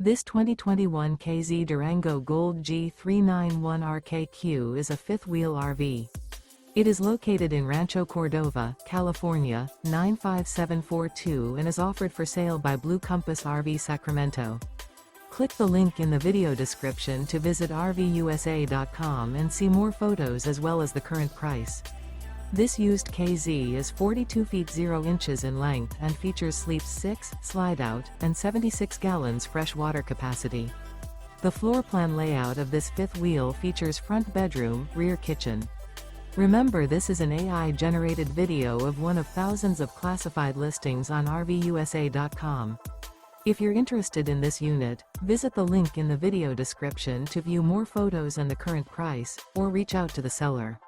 This 2021 K-Z Durango Gold G391RKQ is a fifth-wheel RV. It is located in Rancho Cordova, California, 95742 and is offered for sale by Blue Compass RV Sacramento. Click the link in the video description to visit RVUSA.com and see more photos as well as the current price. This used K-Z is 42 feet 0 inches in length and features sleeps 6, slide-out, and 76 gallons fresh water capacity. The floor plan layout of this fifth wheel features front bedroom, rear kitchen. Remember, this is an AI-generated video of one of thousands of classified listings on RVUSA.com. If you're interested in this unit, visit the link in the video description to view more photos and the current price, or reach out to the seller.